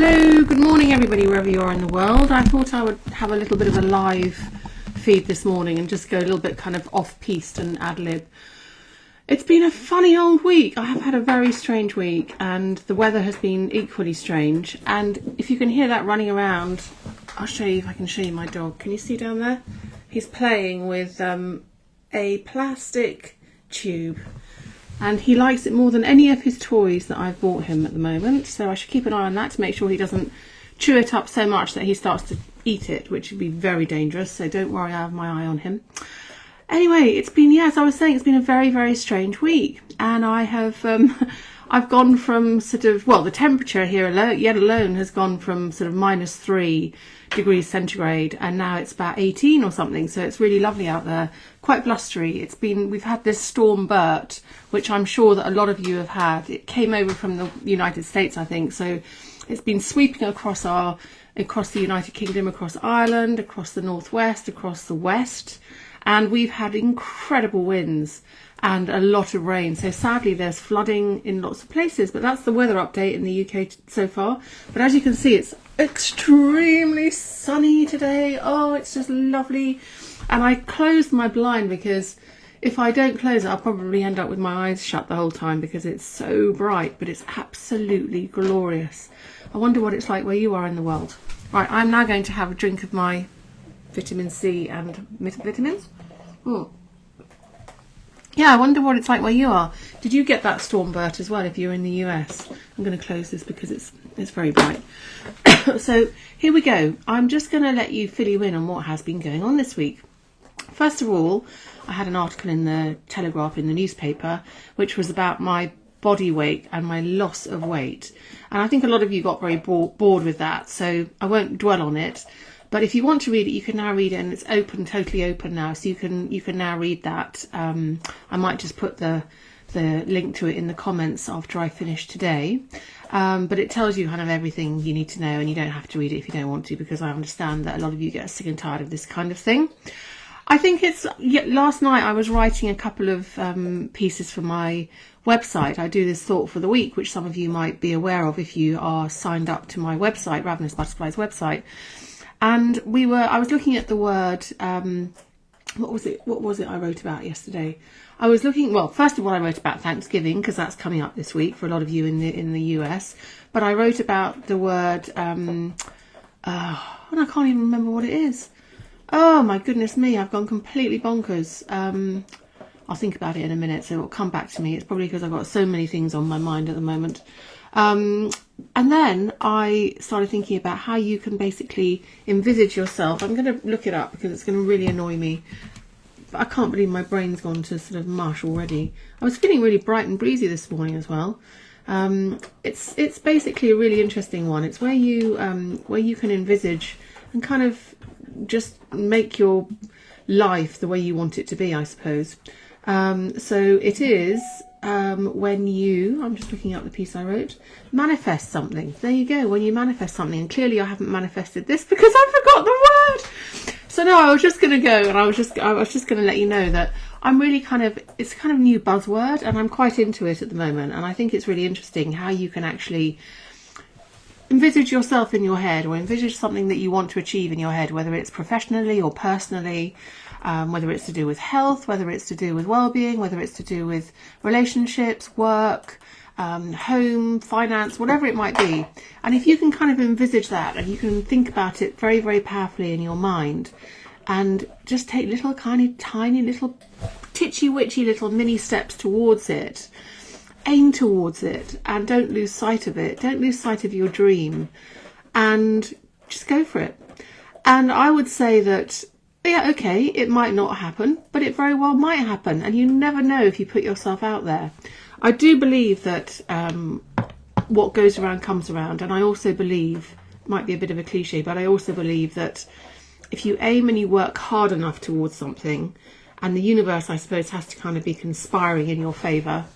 Hello, good morning everybody, wherever you are in the world. I thought I would have a little bit of a live feed this morning and just go a little bit kind of off-piste and ad-lib. It's been a funny old week. I have had a very strange week and the weather has been equally strange. And if you can hear that running around, I'll show you if I can show you my dog. Can you see down there? He's playing with a plastic tube. And he likes it more than any of his toys that I've bought him at the moment. So I should keep an eye on that to make sure he doesn't chew it up so much that he starts to eat it, which would be very dangerous. So don't worry, I have my eye on him. Anyway, it's been, as I was saying, it's been a very, very strange week. And I have, I've gone from sort of, well, the temperature here yet alone has gone from sort of -3 degrees centigrade, and now it's about 18 or something. So it's really lovely out there, quite blustery. We've had this storm Bert, which I'm sure that a lot of you have had. It came over from the United States, I think. So it's been sweeping across the United Kingdom, across Ireland, across the northwest, across the west. And we've had incredible winds and a lot of rain. So sadly, there's flooding in lots of places, but that's the weather update in the UK so far. But as you can see, it's extremely sunny today. Oh, it's just lovely. And I closed my blind because if I don't close it, I'll probably end up with my eyes shut the whole time because it's so bright, but it's absolutely glorious. I wonder what it's like where you are in the world. Right, I'm now going to have a drink of my vitamin C and vitamins. Yeah, I wonder what it's like where you are. Did you get that storm Bert as well if you're in the US? I'm going to close this because it's very bright. So here we go. I'm just going to let you fill you in on what has been going on this week. First of all, I had an article in the Telegraph in the newspaper which was about my body weight and my loss of weight. And I think a lot of you got very bored with that, so I won't dwell on it. But if you want to read it, you can now read it, and it's open, totally open now. So you can now read that. I might just put the link to it in the comments after I finish today. But it tells you kind of everything you need to know, and you don't have to read it if you don't want to, because I understand that a lot of you get sick and tired of this kind of thing. I think last night I was writing a couple of pieces for my website. I do this thought for the week, which some of you might be aware of if you are signed up to my website, Ravenous Butterfly's website. And I was looking at the word, what was it I wrote about yesterday? I was looking, well, first of all, I wrote about Thanksgiving because that's coming up this week for a lot of you in the US. But I wrote about the word, and I can't even remember what it is. Oh my goodness me, I've gone completely bonkers. I'll think about it in a minute, so it'll come back to me. It's probably because I've got so many things on my mind at the moment. And then I started thinking about how you can basically envisage yourself. I'm going to look it up because it's going to really annoy me. But I can't believe my brain's gone to sort of mush already. I was feeling really bright and breezy this morning as well. It's basically a really interesting one. It's where you can envisage and kind of just make your life the way you want it to be, I suppose. So it is when you, I'm just looking up the piece I wrote, manifest something. There you go, when you manifest something. And clearly I haven't manifested this because I forgot the word. So no, I was just going to go, and I was just going to let you know that I'm really it's kind of new buzzword, and I'm quite into it at the moment. And I think it's really interesting how you can actually envisage yourself in your head, or envisage something that you want to achieve in your head, whether it's professionally or personally, whether it's to do with health, whether it's to do with well-being, whether it's to do with relationships, work, home, finance, whatever it might be. And if you can kind of envisage that, and you can think about it very, very powerfully in your mind, and just take little tiny little titchy-witchy little mini steps towards it, aim towards it, and don't lose sight of it. Don't lose sight of your dream, and just go for it. And I would say that, yeah, okay, it might not happen, but it very well might happen, and you never know if you put yourself out there. I do believe that what goes around comes around, and I also believe, it might be a bit of a cliche, but I also believe that if you aim and you work hard enough towards something, and the universe, I suppose, has to kind of be conspiring in your favour,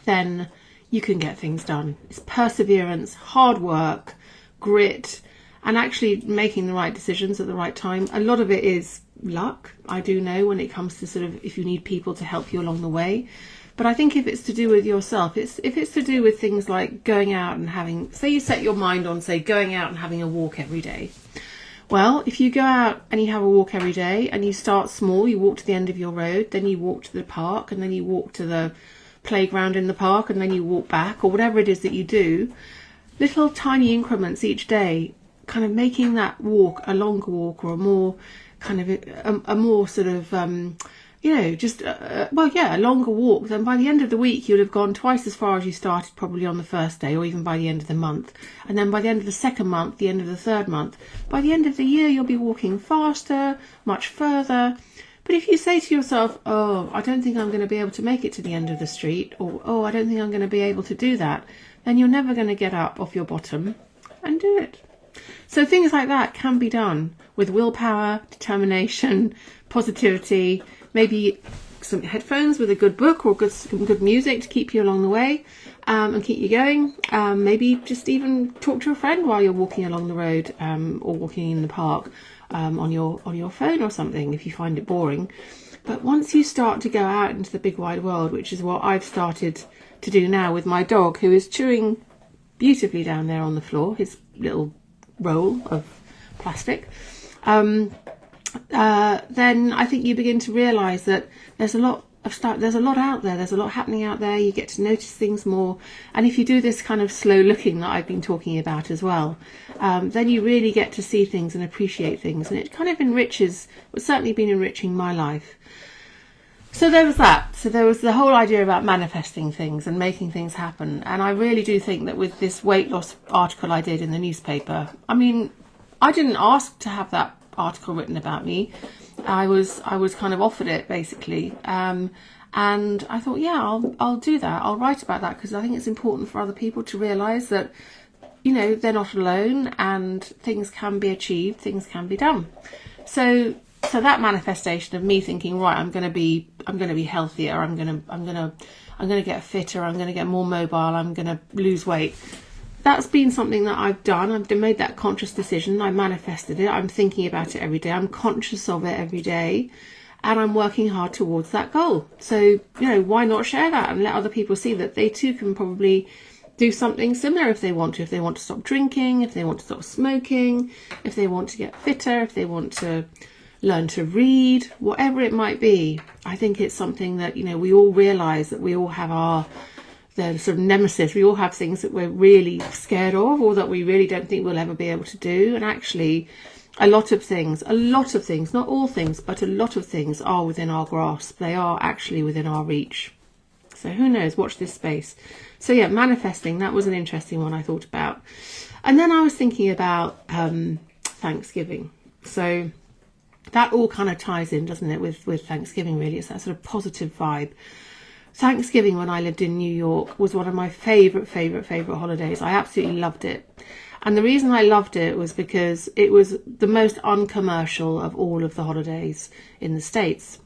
then you can get things done. It's perseverance, hard work, grit, and actually making the right decisions at the right time. A lot of it is luck, I do know, when it comes to sort of if you need people to help you along the way. But I think if it's to do with yourself, if it's to do with things like going out and having, say you set your mind on, say, going out and having a walk every day. Well, if you go out and you have a walk every day and you start small, you walk to the end of your road, then you walk to the park, and then you walk to the playground in the park, and then you walk back, or whatever it is that you do, little tiny increments each day, kind of making that walk a longer walk, or a more kind of a more sort of just a longer walk. Then by the end of the week you'd have gone twice as far as you started, probably on the first day, or even by the end of the month. And then by the end of the second month, the end of the third month, by the end of the year, you'll be walking faster, much further. But if you say to yourself, oh, I don't think I'm going to be able to make it to the end of the street, or oh, I don't think I'm going to be able to do that, then you're never going to get up off your bottom and do it. So things like that can be done with willpower, determination, positivity, maybe some headphones with a good book or some good music to keep you along the way, and keep you going. Maybe just even talk to a friend while you're walking along the road, or walking in the park, on your phone or something, if you find it boring. But once you start to go out into the big wide world, which is what I've started to do now with my dog, who is chewing beautifully down there on the floor, his little roll of plastic, then I think you begin to realise that there's a lot out there, there's a lot happening out there. You get to notice things more, and if you do this kind of slow looking that I've been talking about as well, then you really get to see things and appreciate things, and it kind of enriches, it's certainly been enriching my life. So there was that. So there was the whole idea about manifesting things and making things happen. And I really do think that with this weight loss article I did in the newspaper, I mean, I didn't ask to have that article written about me. I was kind of offered it, basically. And I thought, yeah, I'll do that. I'll write about that, because I think it's important for other people to realise that, you know, they're not alone, and things can be achieved, things can be done. So that manifestation of me thinking, right, I'm going to be healthier, I'm going to get fitter, I'm going to get more mobile, I'm going to lose weight. That's been something that I've done. I've made that conscious decision. I manifested it. I'm thinking about it every day. I'm conscious of it every day, and I'm working hard towards that goal. So, you know, why not share that and let other people see that they too can probably do something similar if they want to. If they want to stop drinking, if they want to stop smoking, if they want to get fitter, if they want to learn to read, whatever it might be. I think it's something that, you know, we all realise that we all have the sort of nemesis. We all have things that we're really scared of, or that we really don't think we'll ever be able to do. And actually, a lot of things, not all things, but a lot of things are within our grasp. They are actually within our reach. So who knows? Watch this space. So yeah, manifesting, that was an interesting one I thought about. And then I was thinking about Thanksgiving. So that all kind of ties in, doesn't it, with Thanksgiving, really. It's that sort of positive vibe. Thanksgiving, when I lived in New York, was one of my favourite holidays. I absolutely loved it. And the reason I loved it was because it was the most uncommercial of all of the holidays in the States.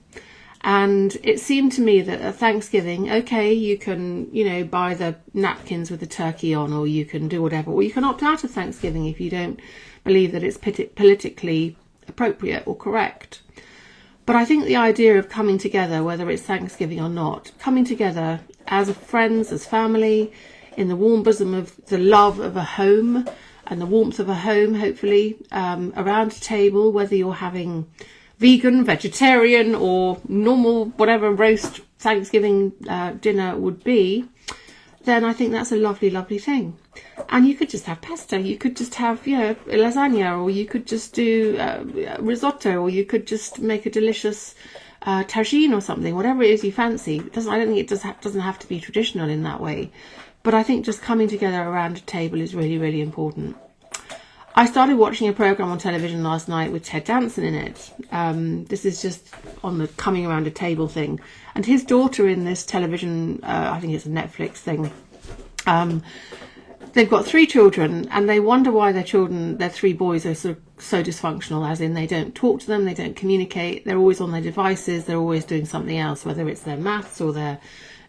And it seemed to me that at Thanksgiving, okay, you can, you know, buy the napkins with the turkey on, or you can do whatever, or you can opt out of Thanksgiving if you don't believe that it's politically appropriate or correct. But I think the idea of coming together, whether it's Thanksgiving or not, coming together as friends, as family, in the warm bosom of the love of a home and the warmth of a home, hopefully, around a table, whether you're having vegan, vegetarian, or normal, whatever roast Thanksgiving dinner would be, then I think that's a lovely, lovely thing. And you could just have pasta, you could just have, you know, lasagna, or you could just do risotto, or you could just make a delicious tagine or something, whatever it is you fancy. I don't think it doesn't have to be traditional in that way. But I think just coming together around a table is really, really important. I started watching a programme on television last night with Ted Danson in it. This is just on the coming around a table thing. And his daughter in this television, I think it's a Netflix thing, they've got 3 children, and they wonder why their 3 boys are so dysfunctional, as in they don't talk to them, they don't communicate, they're always on their devices, they're always doing something else, whether it's their maths or their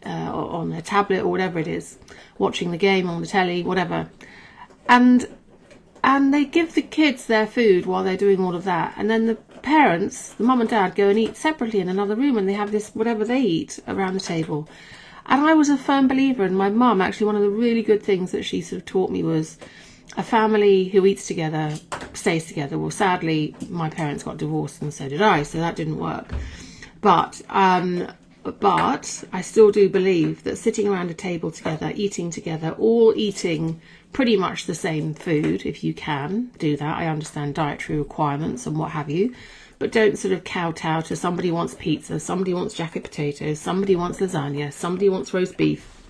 on their tablet or whatever it is, watching the game on the telly, whatever. And they give the kids their food while they're doing all of that. And then the parents, the mum and dad, go and eat separately in another room, and they have this, whatever they eat, around the table. And I was a firm believer, and my mum, actually, one of the really good things that she sort of taught me was a family who eats together stays together. Well, sadly, my parents got divorced and so did I, so that didn't work. But I still do believe that sitting around a table together, eating together, all eating pretty much the same food, if you can do that. I understand dietary requirements and what have you, but don't sort of kowtow to somebody wants pizza, somebody wants jacket potatoes, somebody wants lasagna, somebody wants roast beef.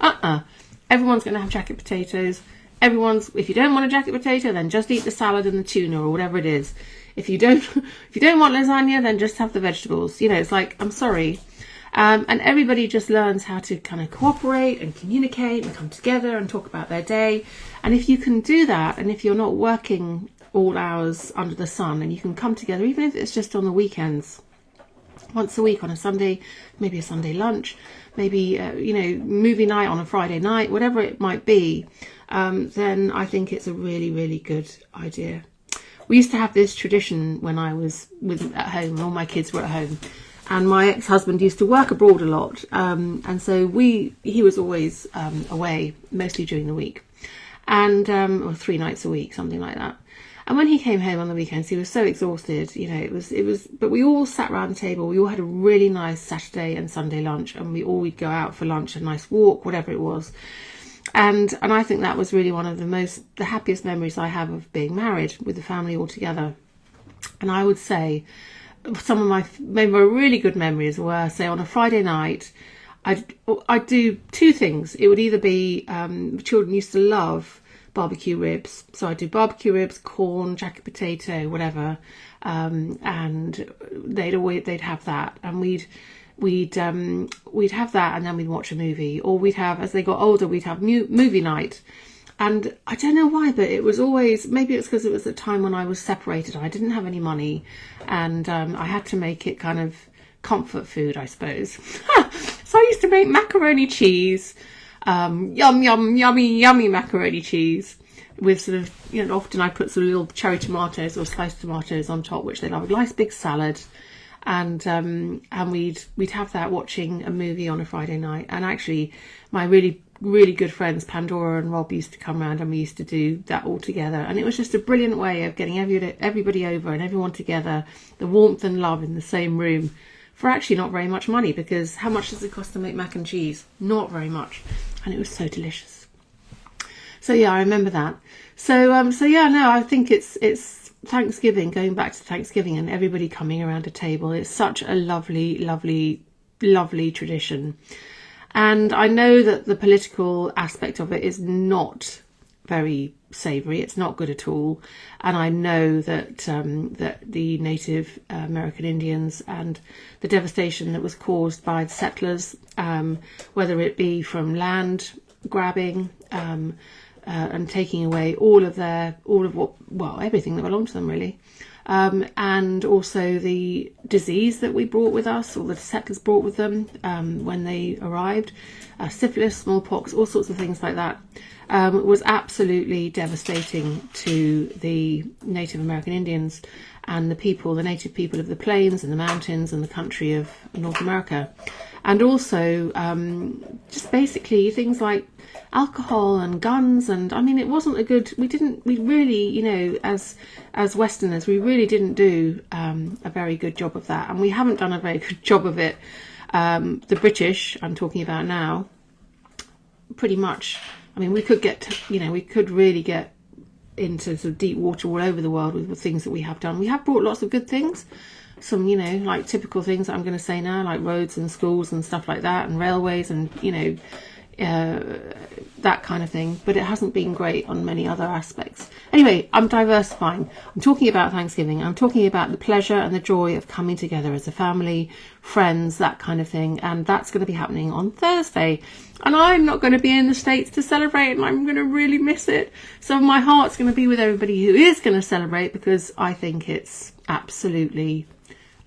Everyone's going to have jacket potatoes. If you don't want a jacket potato, then just eat the salad and the tuna or whatever it is. If you don't want lasagna, then just have the vegetables. You know, it's like, I'm sorry. And everybody just learns how to kind of cooperate and communicate and come together and talk about their day. And if you can do that, and if you're not working all hours under the sun, and you can come together, even if it's just on the weekends, once a week on a Sunday, maybe a Sunday lunch, maybe, movie night on a Friday night, whatever it might be, then I think it's a really, really good idea. We used to have this tradition when I was at home, and all my kids were at home. And my ex-husband used to work abroad a lot, and so he was always away, mostly during the week, and or 3 nights a week, something like that. And when he came home on the weekends, he was so exhausted, it was. But we all sat around the table. We all had a really nice Saturday and Sunday lunch, and we'd go out for lunch, a nice walk, whatever it was. And I think that was really one of the happiest memories I have of being married with the family all together. And I would say some of my really good memories were, say, on a Friday night, I'd do 2 things. It would either be, children used to love barbecue ribs, so I'd do barbecue ribs, corn, jacket potato, whatever, and they'd have that, and we'd have that, and then we'd watch a movie, or we'd have, as they got older, we'd have movie night. And I don't know why, but it was always, maybe it's because it was the time when I was separated. I didn't have any money, and I had to make it kind of comfort food, I suppose. So I used to make macaroni cheese, yummy macaroni cheese, with sort of, often I put sort of little cherry tomatoes or sliced tomatoes on top, which they love. A nice big salad, and we'd have that watching a movie on a Friday night. And actually, my really good friends Pandora and Rob used to come around, and we used to do that all together, and it was just a brilliant way of getting everybody over and everyone together, the warmth and love in the same room, for actually not very much money, because how much does it cost to make mac and cheese? Not very much, and it was so delicious. So yeah, I remember that. I think it's Thanksgiving, going back to Thanksgiving and everybody coming around a table. It's such a lovely tradition. And I know that the political aspect of it is not very savoury. It's not good at all. And I know that that the Native American Indians and the devastation that was caused by the settlers, whether it be from land grabbing and taking away everything that belonged to them, really. And also the disease that we brought with us, or the settlers brought with them when they arrived, syphilis, smallpox, all sorts of things like that, was absolutely devastating to the Native American Indians and the native people of the plains and the mountains and the country of North America. And also just basically things like alcohol and guns, and I mean, it wasn't we really, as Westerners, we really didn't do a very good job of that, and we haven't done a very good job of it. The British, I'm talking about now, pretty much, I mean, we could really get into sort of deep water all over the world with the things that we have done. We have brought lots of good things, some, like typical things that I'm going to say now, like roads and schools and stuff like that, and railways and, that kind of thing, but it hasn't been great on many other aspects. Anyway, I'm diversifying. I'm talking about Thanksgiving. I'm talking about the pleasure and the joy of coming together as a family, friends, that kind of thing, and that's going to be happening on Thursday. And I'm not going to be in the States to celebrate, and I'm going to really miss it. So my heart's going to be with everybody who is going to celebrate, because I think it's absolutely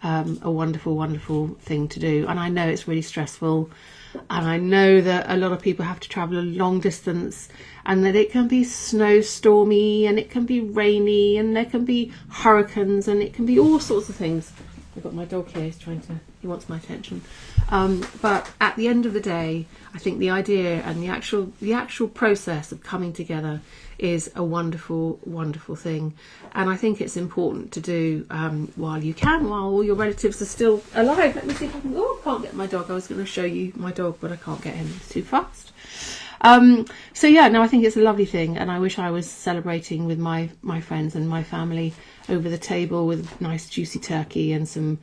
a wonderful, wonderful thing to do. And I know it's really stressful, and I know that a lot of people have to travel a long distance, and that it can be snowstormy, and it can be rainy, and there can be hurricanes, and it can be all sorts of things. I've got my dog here, he's trying to He wants my attention. But at the end of the day, I think the idea and the actual process of coming together is a wonderful, wonderful thing. And I think it's important to do while you can, while all your relatives are still alive. Let me see if I can... Oh, I can't get my dog. I was going to show you my dog, but I can't get him. He's too fast. So yeah, no, I think it's a lovely thing. And I wish I was celebrating with my friends and my family over the table with nice juicy turkey and some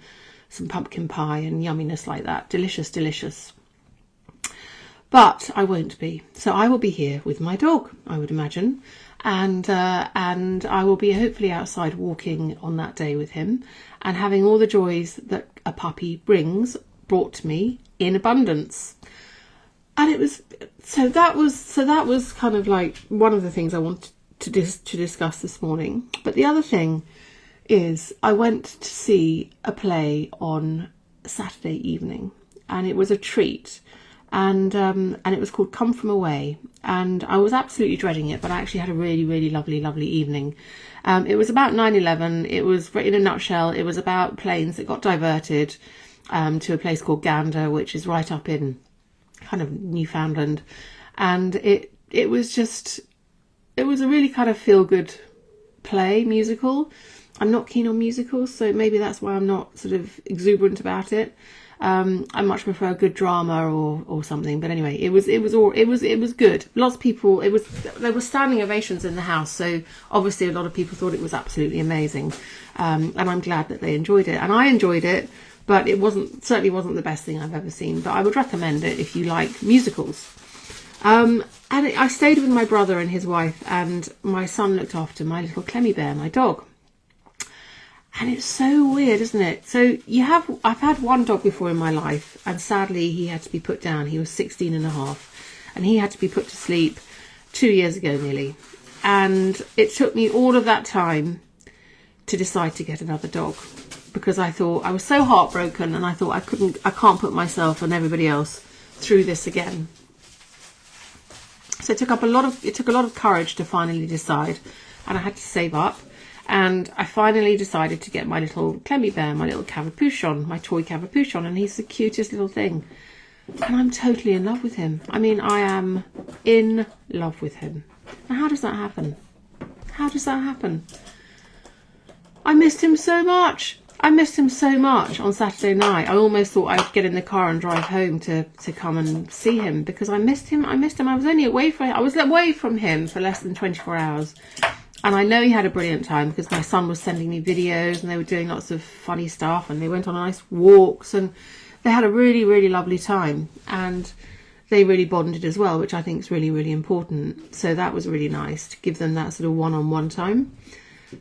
pumpkin pie and yumminess like that. Delicious, delicious. But I won't be. So I will be here with my dog, I would imagine. And I will be hopefully outside walking on that day with him and having all the joys that a puppy brought to me in abundance. And it was, so that was kind of like one of the things I wanted to discuss this morning. But the other thing is I went to see a play on Saturday evening, and it was a treat, and it was called Come From Away, and I was absolutely dreading it, but I actually had a really, really lovely evening. It was about 9/11. It was, in a nutshell, it was about planes that got diverted to a place called Gander, which is right up in kind of Newfoundland, and it was a really kind of feel-good play, musical. I'm not keen on musicals, so maybe that's why I'm not sort of exuberant about it. I much prefer a good drama or something. But anyway, it was good. Lots of people. There were standing ovations in the house, so obviously a lot of people thought it was absolutely amazing. And I'm glad that they enjoyed it, and I enjoyed it. But it certainly wasn't the best thing I've ever seen. But I would recommend it if you like musicals. And I stayed with my brother and his wife, and my son looked after my little Clemmy Bear, my dog. And it's so weird, isn't it? So I've had one dog before in my life, and sadly he had to be put down. He was 16 and a half, and he had to be put to sleep 2 years ago nearly. And it took me all of that time to decide to get another dog, because I thought I was so heartbroken, and I thought I can't put myself and everybody else through this again. So it took a lot of courage to finally decide, and I had to save up. And I finally decided to get my little Clemmy Bear, my little Cavapuchon, my toy Cavapuchon, and he's the cutest little thing. And I'm totally in love with him. I mean, I am in love with him. Now, how does that happen? How does that happen? I missed him so much. I missed him so much on Saturday night. I almost thought I'd get in the car and drive home to come and see him, because I missed him. I was only away from him for less than 24 hours. And I know he had a brilliant time, because my son was sending me videos, and they were doing lots of funny stuff, and they went on nice walks, and they had a really, really lovely time, and they really bonded as well, which I think is really, really important. So that was really nice to give them that sort of one-on-one time.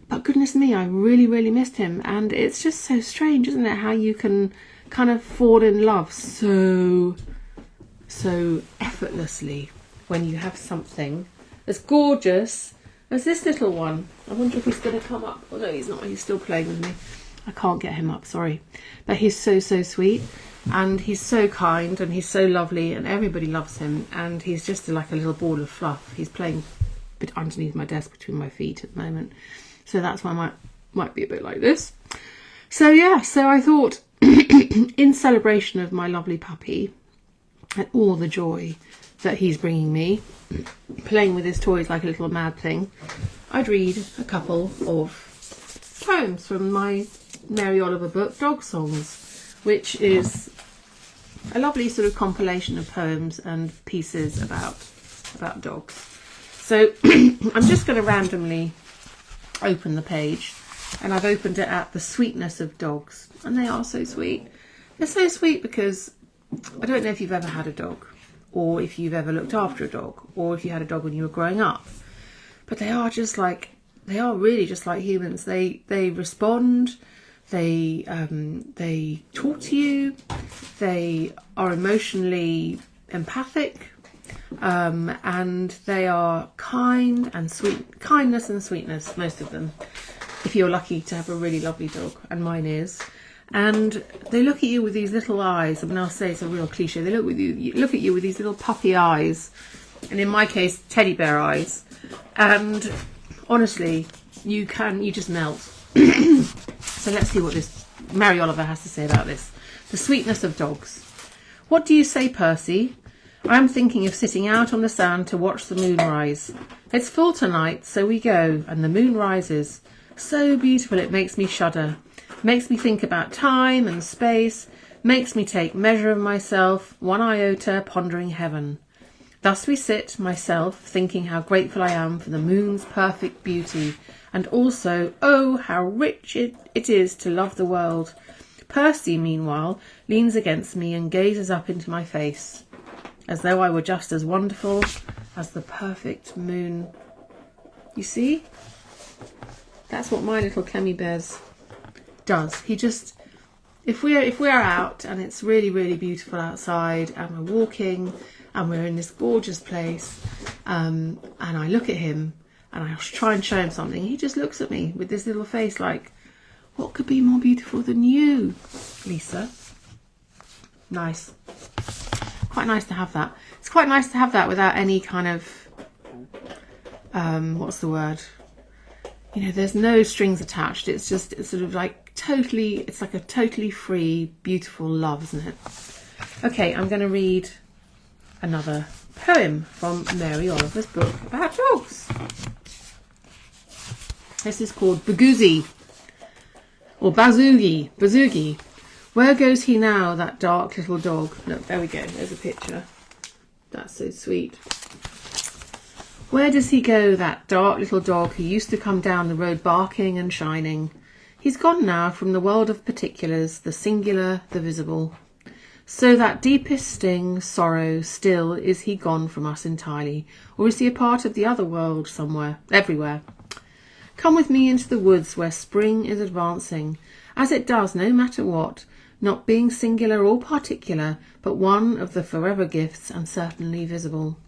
But goodness me, I really, really missed him. And it's just so strange, isn't it, how you can kind of fall in love so effortlessly when you have something as gorgeous as this little one. I wonder if he's going to come up. Oh no, he's not. He's still playing with me. I can't get him up, sorry. But he's so sweet, and he's so kind, and he's so lovely, and everybody loves him. And he's just like a little ball of fluff. He's playing underneath my desk between my feet at the moment. So that's why I might be a bit like this. So yeah, so I thought in celebration of my lovely puppy and all the joy that he's bringing me, playing with his toys like a little mad thing, I'd read a couple of poems from my Mary Oliver book, Dog Songs, which is a lovely sort of compilation of poems and pieces about dogs. So I'm just going to randomly open the page, and I've opened it at the sweetness of dogs, and they are so sweet. They're so sweet because I don't know if you've ever had a dog, or if you've ever looked after a dog, or if you had a dog when you were growing up, but they are really just like humans. They respond, they talk to you, they are emotionally empathic, and they are kind and sweet. Kindness and sweetness, most of them, if you're lucky to have a really lovely dog, and mine is. And they look at you with these little eyes. I mean, I'll say it's a real cliche. They look at you with these little puppy eyes, and in my case, teddy bear eyes. And honestly, you just melt. So let's see what this Mary Oliver has to say about this. The sweetness of dogs. What do you say, Percy? I am thinking of sitting out on the sand to watch the moon rise. It's full tonight, so we go, and the moon rises. So beautiful it makes me shudder. Makes me think about time and space. Makes me take measure of myself, one iota pondering heaven. Thus we sit, myself, thinking how grateful I am for the moon's perfect beauty, and also, oh, how rich it is to love the world. Percy, meanwhile, leans against me and gazes up into my face, as though I were just as wonderful as the perfect moon. You see? That's what my little Clemmy Bears does. He just, if we're out and it's really, really beautiful outside and we're walking and we're in this gorgeous place, and I look at him and I try and show him something, he just looks at me with this little face like, what could be more beautiful than you, Lisa? Nice. Quite nice to have that. It's quite nice to have that without any kind of, what's the word? You know, there's no strings attached. It's sort of like totally, it's like a totally free, beautiful love, isn't it? Okay, I'm going to read another poem from Mary Oliver's book about dogs. This is called Bagoozy, or Bazoogie. Where goes he now, that dark little dog? Look, there we go. There's a picture. That's so sweet. Where does he go, that dark little dog who used to come down the road barking and shining? He's gone now from the world of particulars, the singular, the visible. So that deepest sting, sorrow, still, is he gone from us entirely? Or is he a part of the other world somewhere, everywhere? Come with me into the woods where spring is advancing, as it does no matter what, not being singular or particular, but one of the forever gifts and certainly visible.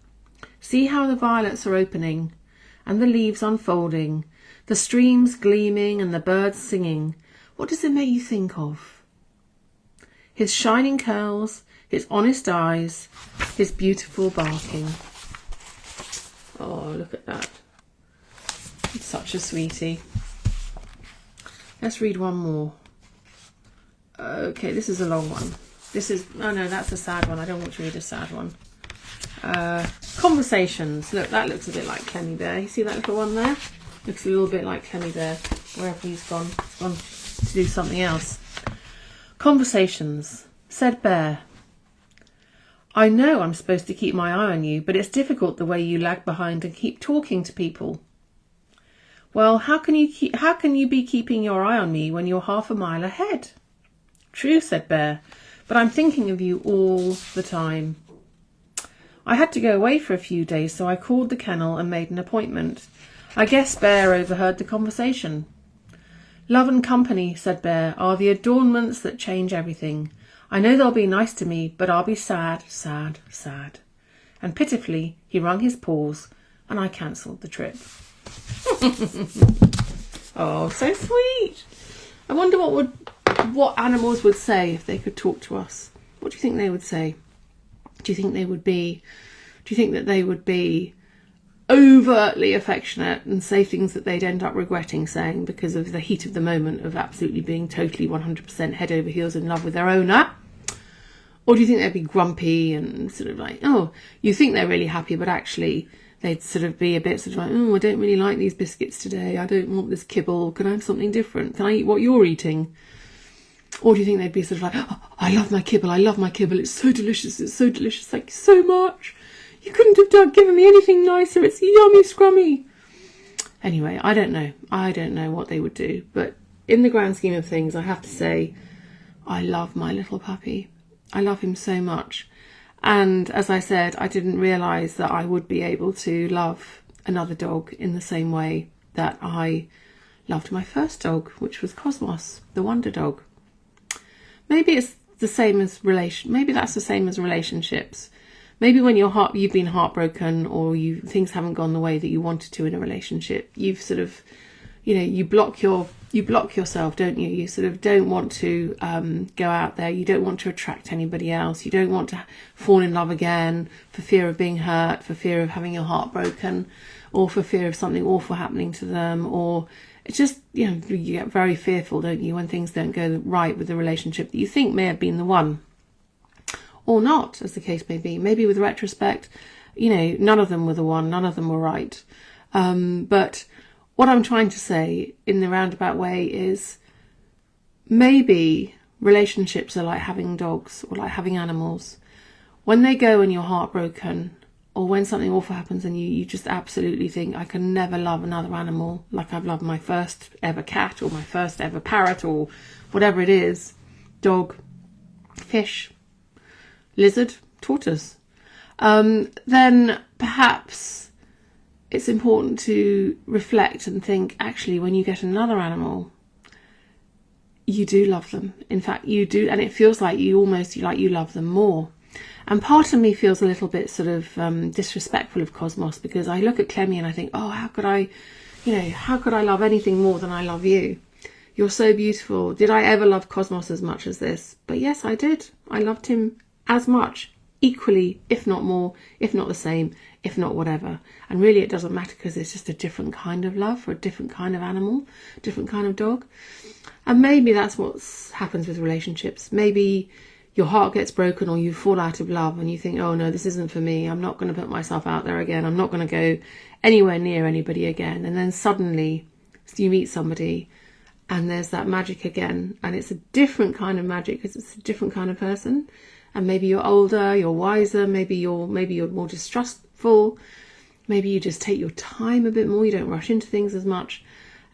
See how the violets are opening, and the leaves unfolding, the streams gleaming and the birds singing. What does it make you think of? His shining curls, his honest eyes, his beautiful barking. Oh, look at that. It's such a sweetie. Let's read one more. Okay, this is a long one. This is, oh no, that's a sad one. I don't want to read a sad one. Conversations. Look, that looks a bit like Clemmy Bear. You see that little one there? Looks a little bit like Clemmy Bear. Wherever he's gone. He's gone to do something else. Conversations. Said Bear. I know I'm supposed to keep my eye on you, but it's difficult the way you lag behind and keep talking to people. Well, how can you be keeping your eye on me when you're half a mile ahead? True, said Bear, but I'm thinking of you all the time. I had to go away for a few days, so I called the kennel and made an appointment. I guess Bear overheard the conversation. Love and company, said Bear, are the adornments that change everything. I know they'll be nice to me, but I'll be sad, sad, sad. And pitifully, he wrung his paws, and I cancelled the trip. Oh, so sweet. I wonder what animals would say if they could talk to us. What do you think they would say? Do you think that they would be overtly affectionate and say things that they'd end up regretting saying because of the heat of the moment of absolutely being totally 100% head over heels in love with their owner? Or do you think they'd be grumpy and sort of like, oh, you think they're really happy, but actually they'd sort of be a bit sort of like, oh, I don't really like these biscuits today. I don't want this kibble. Can I have something different? Can I eat what you're eating? Or do you think they'd be sort of like, oh, I love my kibble. I love my kibble. It's so delicious. It's so delicious. Thank you so much. You couldn't have given me anything nicer. It's yummy scrummy. Anyway, I don't know. I don't know what they would do. But in the grand scheme of things, I have to say, I love my little puppy. I love him so much. And as I said, I didn't realise that I would be able to love another dog in the same way that I loved my first dog, which was Cosmos, the wonder dog. Maybe it's the same as maybe that's the same as relationships. Maybe when you've been heartbroken or things haven't gone the way that you wanted to in a relationship, you've sort of, you block yourself, don't you? You sort of don't want to go out there. You don't want to attract anybody else. You don't want to fall in love again for fear of being hurt, for fear of having your heart broken. or for fear of something awful happening to them, or it's just, you get very fearful, don't you, when things don't go right with the relationship that you think may have been the one, or not, as the case may be. Maybe with retrospect, none of them were the one, none of them were right. But what I'm trying to say in the roundabout way is, maybe relationships are like having dogs or like having animals. When they go and you're heartbroken, or when something awful happens and you just absolutely think, I can never love another animal like I've loved my first ever cat or my first ever parrot or whatever it is, dog, fish, lizard, tortoise, then perhaps it's important to reflect and think, actually, when you get another animal, you do love them. In fact, you do, and it feels like you love them more. And part of me feels a little bit sort of disrespectful of Cosmos, because I look at Clemmy and I think, oh, how could I love anything more than I love you? You're so beautiful. Did I ever love Cosmos as much as this? But yes, I did. I loved him as much, equally, if not more, if not the same, if not whatever. And really it doesn't matter, because it's just a different kind of love for a different kind of animal, different kind of dog. And maybe that's what happens with relationships. Maybe your heart gets broken, or you fall out of love and you think, oh no, this isn't for me. I'm not going to put myself out there again. I'm not going to go anywhere near anybody again. And then suddenly you meet somebody and there's that magic again. And it's a different kind of magic, because it's a different kind of person. And maybe you're older, you're wiser, maybe you're more distrustful. Maybe you just take your time a bit more. You don't rush into things as much.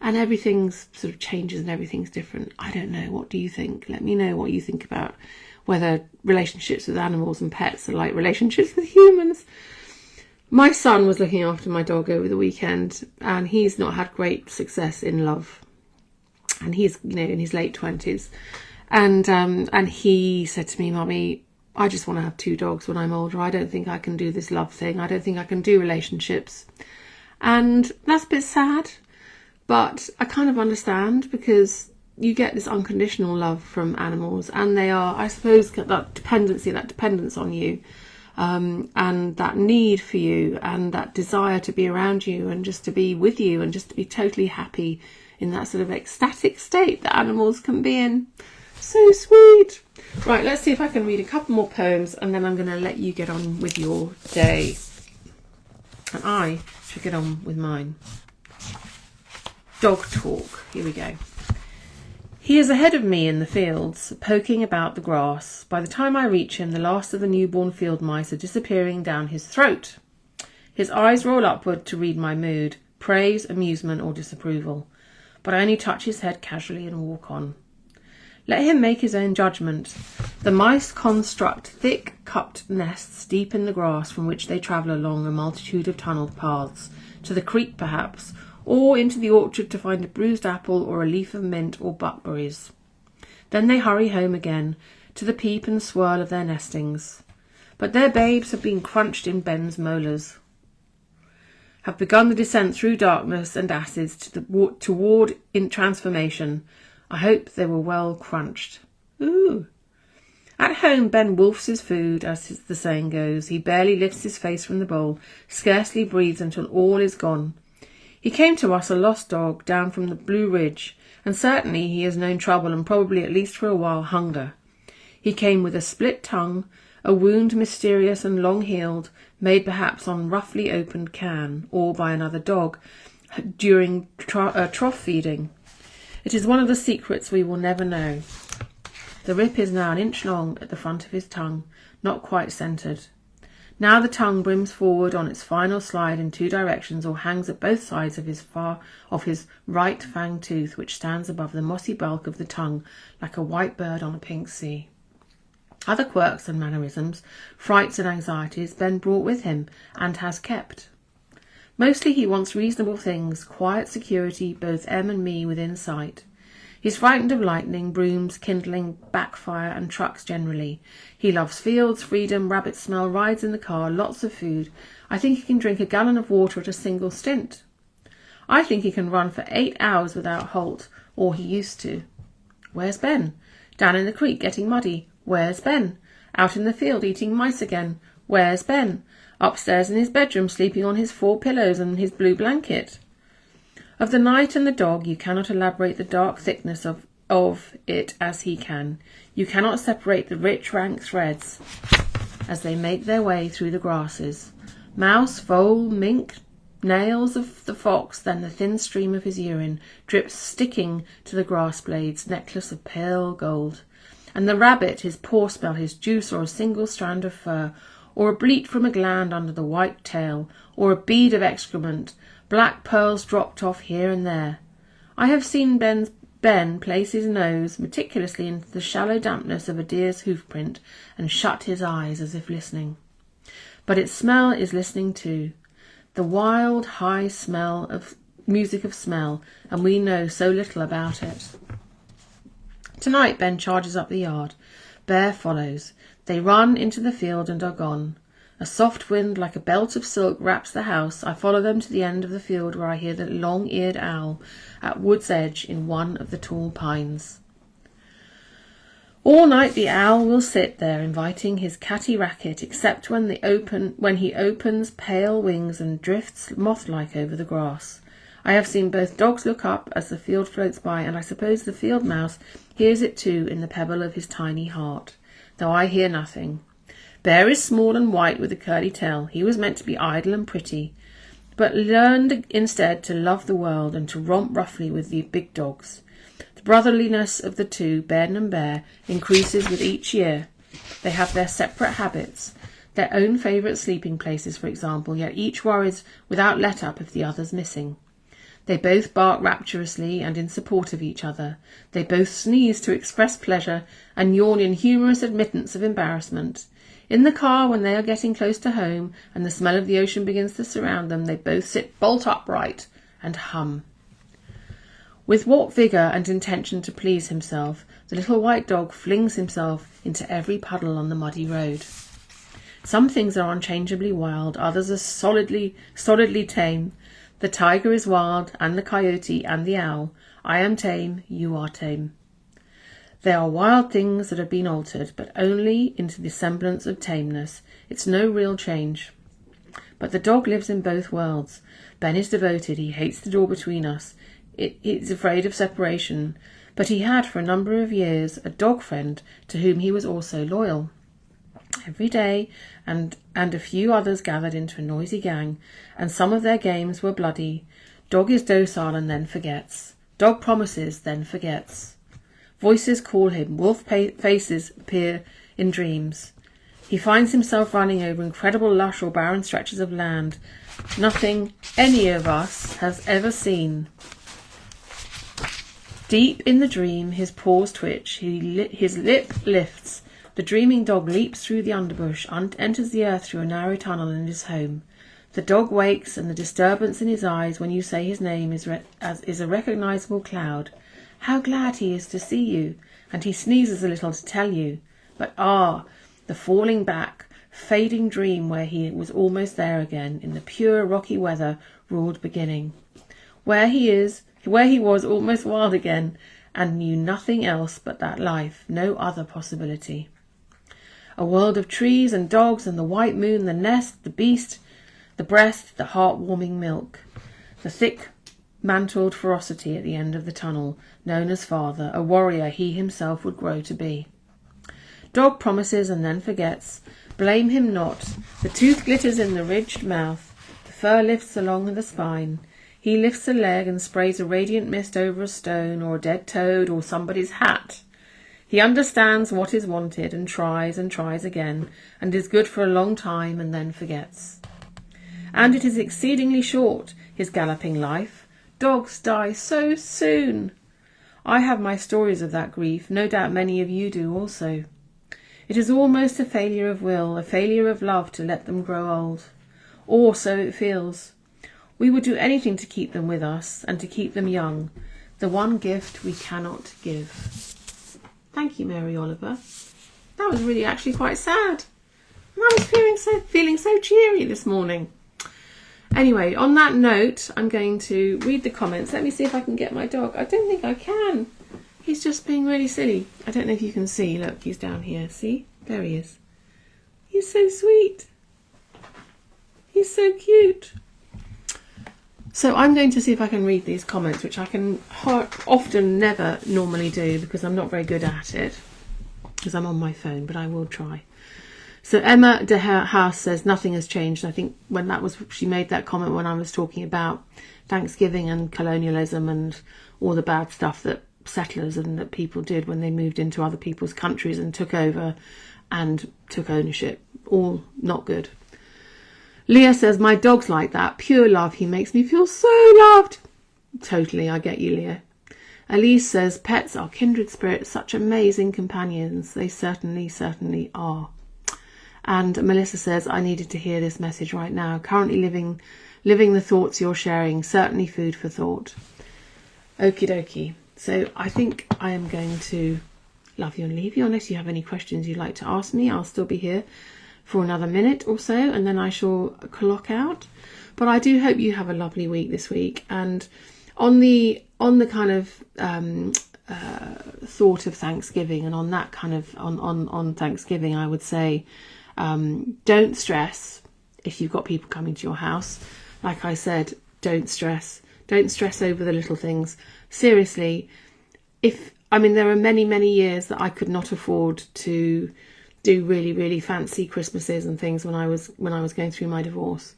And everything sort of changes and everything's different. I don't know. What do you think? Let me know what you think about whether relationships with animals and pets are like relationships with humans. My son was looking after my dog over the weekend, and he's not had great success in love. And he's, in his late 20s. And he said to me, Mummy, I just want to have 2 dogs when I'm older. I don't think I can do this love thing. I don't think I can do relationships. And that's a bit sad. But I kind of understand, because you get this unconditional love from animals, and they are, I suppose, that dependence on you, and that need for you, and that desire to be around you and just to be with you and just to be totally happy in that sort of ecstatic state that animals can be in. So sweet. Right, let's see if I can read a couple more poems, and then I'm going to let you get on with your day. And I should get on with mine. Dog talk. Here we go. He is ahead of me in the fields, poking about the grass. By the time I reach him, the last of the newborn field mice are disappearing down his throat. His eyes roll upward to read my mood, praise, amusement, or disapproval. But I only touch his head casually and walk on. Let him make his own judgment. The mice construct thick, cupped nests deep in the grass, from which they travel along a multitude of tunnelled paths, to the creek perhaps, or into the orchard to find a bruised apple or a leaf of mint or buckberries. Then they hurry home again, to the peep and swirl of their nestings. But their babes have been crunched in Ben's molars, have begun the descent through darkness and acids toward in transformation. I hope they were well crunched. Ooh. At home, Ben wolfs his food, as the saying goes. He barely lifts his face from the bowl, scarcely breathes until all is gone. He came to us a lost dog down from the Blue Ridge, and certainly he has known trouble and probably, at least for a while, hunger. He came with a split tongue, a wound mysterious and long-healed, made perhaps on roughly opened can, or by another dog, during trough feeding. It is one of the secrets we will never know. The rip is now 1 inch long at the front of his tongue, not quite centred. Now the tongue brims forward on its final slide in 2 directions, or hangs at both sides of his right fang tooth, which stands above the mossy bulk of the tongue like a white bird on a pink sea. Other quirks and mannerisms, frights and anxieties, Ben brought with him and has kept. Mostly he wants reasonable things, quiet security, both Em and me within sight. He's frightened of lightning, brooms, kindling, backfire, and trucks generally. He loves fields, freedom, rabbit smell, rides in the car, lots of food. I think he can drink a gallon of water at a single stint. I think he can run for 8 hours without halt, or he used to. Where's Ben? Down in the creek getting muddy. Where's Ben? Out in the field eating mice again. Where's Ben? upstairs in his bedroom, sleeping on his 4 pillows and his blue blanket. Of the night and the dog you cannot elaborate the dark thickness of it as he can. You cannot separate the rich rank threads as they make their way through the grasses. Mouse, vole, mink, nails of the fox, then the thin stream of his urine drips sticking to the grass blades, necklace of pale gold. And the rabbit, his paw smell, his juice, or a single strand of fur, or a bleat from a gland under the white tail, or a bead of excrement, black pearls dropped off here and there. I have seen Ben place his nose meticulously into the shallow dampness of a deer's hoofprint and shut his eyes as if listening. But its smell is listening too. The wild, high smell of music of smell, and we know so little about it. Tonight Ben charges up the yard. Bear follows. They run into the field and are gone. A soft wind like a belt of silk wraps the house. I follow them to the end of the field where I hear the long-eared owl at wood's edge in one of the tall pines. All night the owl will sit there inviting his catty racket, except when he opens pale wings and drifts moth-like over the grass. I have seen both dogs look up as the field floats by, and I suppose the field mouse hears it too in the pebble of his tiny heart, though I hear nothing. Bear is small and white with a curly tail. He was meant to be idle and pretty, but learned instead to love the world and to romp roughly with the big dogs. The brotherliness of the two, Ben and Bear, increases with each year. They have their separate habits, their own favourite sleeping places, for example, yet each worries without let-up if the other's missing. They both bark rapturously and in support of each other. They both sneeze to express pleasure and yawn in humorous admittance of embarrassment. In the car, when they are getting close to home and the smell of the ocean begins to surround them, they both sit bolt upright and hum. With what vigour and intention to please himself, the little white dog flings himself into every puddle on the muddy road. Some things are unchangeably wild, others are solidly tame. The tiger is wild, and the coyote, and the owl. I am tame, you are tame. There are wild things that have been altered, but only into the semblance of tameness. It's no real change. But the dog lives in both worlds. Ben is devoted. He hates the door between us. He's afraid of separation. But he had, for a number of years, a dog friend to whom he was also loyal. Every day, and a few others gathered into a noisy gang, and some of their games were bloody. Dog is docile and then forgets. Dog promises, then forgets. Voices call him. Wolf faces appear in dreams. He finds himself running over incredible lush or barren stretches of land. Nothing any of us has ever seen. Deep in the dream, his paws twitch. His lip lifts. The dreaming dog leaps through the underbush, enters the earth through a narrow tunnel and is home. The dog wakes, and the disturbance in his eyes when you say his name is a recognisable cloud. How glad he is to see you, and he sneezes a little to tell you. But the falling back, fading dream where he was almost there again, in the pure rocky weather ruled beginning. Where he was almost wild again, and knew nothing else but that life, no other possibility. A world of trees and dogs and the white moon, the nest, the beast, the breast, the heart-warming milk, the thick mantled ferocity at the end of the tunnel, known as father, a warrior he himself would grow to be. Dog promises and then forgets. Blame him not. The tooth glitters in the ridged mouth. The fur lifts along the spine. He lifts a leg and sprays a radiant mist over a stone or a dead toad or somebody's hat. He understands what is wanted and tries again, and is good for a long time and then forgets. And it is exceedingly short, his galloping life. Dogs die so soon. I have my stories of that grief. No doubt many of you do also. It is almost a failure of will, a failure of love to let them grow old. Or so it feels. We would do anything to keep them with us and to keep them young, the one gift we cannot give. Thank you, Mary Oliver. That was really actually quite sad. And I was feeling so cheery this morning. Anyway, on that note, I'm going to read the comments. Let me see if I can get my dog. I don't think I can. He's just being really silly. I don't know if you can see. Look, he's down here. See? There he is. He's so sweet. He's so cute. So I'm going to see if I can read these comments, which I can often never normally do because I'm not very good at it because I'm on my phone, but I will try. So Emma de House says nothing has changed. I think when she made that comment when I was talking about Thanksgiving and colonialism and all the bad stuff that settlers and that people did when they moved into other people's countries and took over and took ownership. All not good. Leah says, my dog's like that. Pure love. He makes me feel so loved. Totally, I get you, Leah. Elise says, pets are kindred spirits, such amazing companions. They certainly, certainly are. And Melissa says, I needed to hear this message right now. Currently living the thoughts you're sharing. Certainly food for thought. Okie dokie. So I think I am going to love you and leave you. Unless you have any questions you'd like to ask me, I'll still be here for another minute or so, and then I shall clock out. But I do hope you have a lovely week this week. And on the kind of thought of Thanksgiving, and on that kind of on Thanksgiving, I would say, don't stress if you've got people coming to your house. Like I said, don't stress over the little things. Seriously, there are many years that I could not afford to do really, really fancy Christmases and things when I was going through my divorce.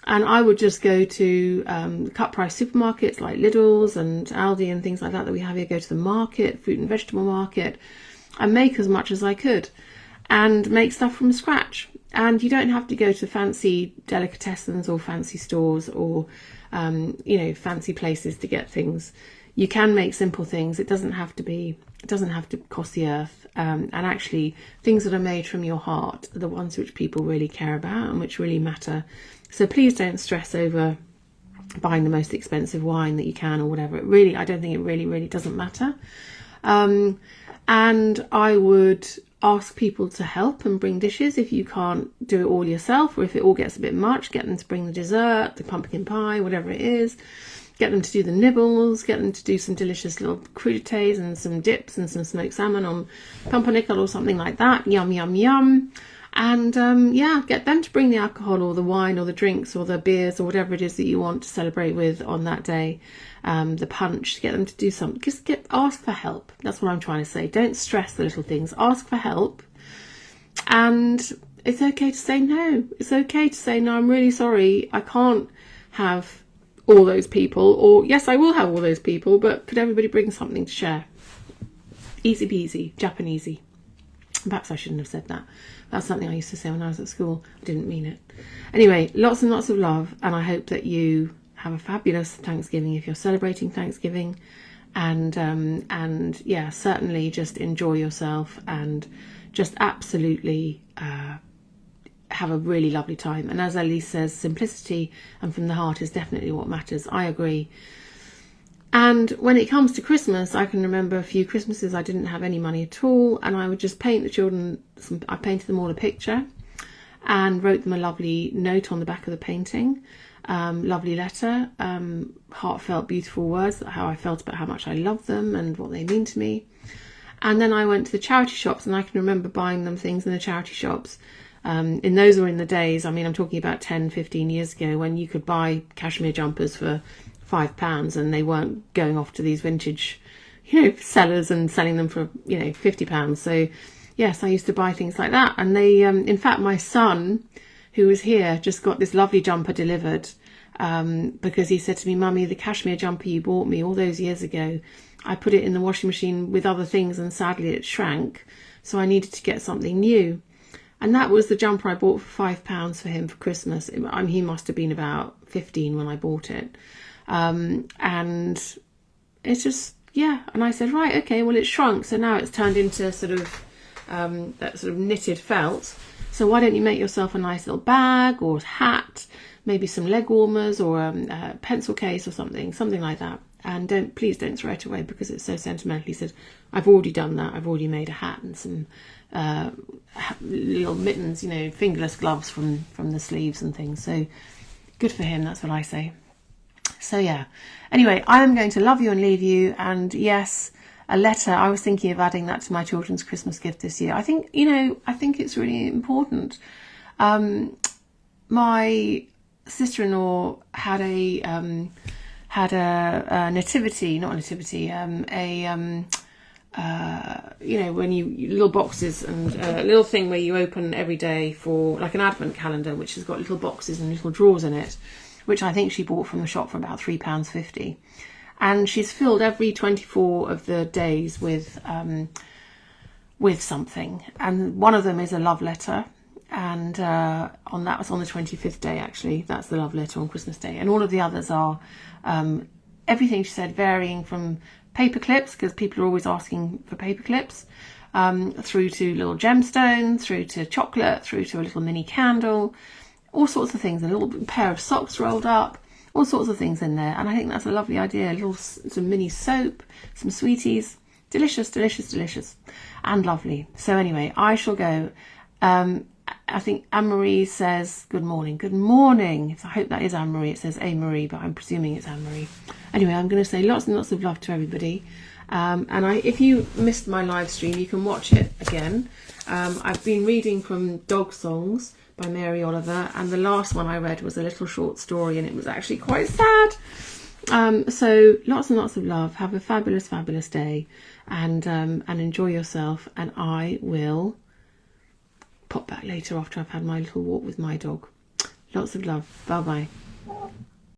And I would just go to cut price supermarkets like Lidl's and Aldi and things like that we have here, go to the market, fruit and vegetable market, and make as much as I could and make stuff from scratch. And you don't have to go to fancy delicatessens or fancy stores or, fancy places to get things. You can make simple things. It doesn't have to cost the earth. And actually, things that are made from your heart are the ones which people really care about and which really matter. So please don't stress over buying the most expensive wine that you can or whatever. I don't think it really doesn't matter. And I would ask people to help and bring dishes if you can't do it all yourself, or if it all gets a bit much, get them to bring the dessert, the pumpkin pie, whatever it is. Get them to do the nibbles, get them to do some delicious little crudités and some dips and some smoked salmon on pumpernickel or something like that. Yum, yum, yum. And get them to bring the alcohol or the wine or the drinks or the beers or whatever it is that you want to celebrate with on that day. The punch, get them to do something. Just ask for help. That's what I'm trying to say. Don't stress the little things. Ask for help. And it's okay to say no. It's okay to say, no, I'm really sorry. I can't have all those people, or yes, I will have all those people, but could everybody bring something to share? Easy peasy, Japanesey. Perhaps I shouldn't have said that. That's something I used to say when I was at school. I didn't mean it. Anyway, lots and lots of love, and I hope that you have a fabulous Thanksgiving if you're celebrating Thanksgiving, and certainly just enjoy yourself and just absolutely have a really lovely time. And as Elise says, simplicity and from the heart is definitely what matters. I agree. And when it comes to Christmas, I can remember a few Christmases I didn't have any money at all, and I would just paint the children. I painted them all a picture and wrote them a lovely note on the back of the painting, lovely letter, heartfelt, beautiful words, how I felt about how much I love them and what they mean to me. And then I went to the charity shops, and I can remember buying them things in the charity shops. In those were in the days, I'm talking about 10, 15 years ago, when you could buy cashmere jumpers for £5 and they weren't going off to these vintage, sellers and selling them for, £50. So yes, I used to buy things like that. And they, in fact, my son, who was here, just got this lovely jumper delivered because he said to me, Mummy, the cashmere jumper you bought me all those years ago, I put it in the washing machine with other things and sadly it shrank. So I needed to get something new. And that was the jumper I bought for £5 for him for Christmas. He must have been about 15 when I bought it. And it's just, and I said, right, okay, well, it shrunk. So now it's turned into that sort of knitted felt. So why don't you make yourself a nice little bag or hat, maybe some leg warmers or a pencil case or something like that. And please don't throw it away because it's so sentimental. He said, I've already done that. I've already made a hat and some little mittens, fingerless gloves from the sleeves and things. So good for him. That's what I say. So anyway, I am going to love you and leave you. And yes, a letter. I was thinking of adding that to my children's Christmas gift this year. I think it's really important. My sister-in-law had a nativity, not a nativity, you know, when you little boxes and a little thing where you open every day for like an advent calendar, which has got little boxes and little drawers in it, which I think she bought from the shop for about £3.50. And she's filled every 24 of the days with something. And one of them is a love letter. And that was on the 25th day, actually. That's the love letter on Christmas Day. And all of the others are everything, she said, varying from paper clips, because people are always asking for paper clips, through to little gemstones, through to chocolate, through to a little mini candle, all sorts of things, a little pair of socks rolled up, all sorts of things in there. And I think that's a lovely idea. Some mini soap, some sweeties, delicious, delicious, delicious, and lovely. So anyway, I shall go. I think Anne-Marie says good morning. Good morning. I hope that is Anne-Marie. It says A-Marie, but I'm presuming it's Anne-Marie. Anyway, I'm going to say lots and lots of love to everybody. If you missed my live stream, you can watch it again. I've been reading from Dog Songs by Mary Oliver, and the last one I read was a little short story, and it was actually quite sad. So lots and lots of love. Have a fabulous, fabulous day, and enjoy yourself. And I will pop back later after I've had my little walk with my dog. Lots of love. Bye bye.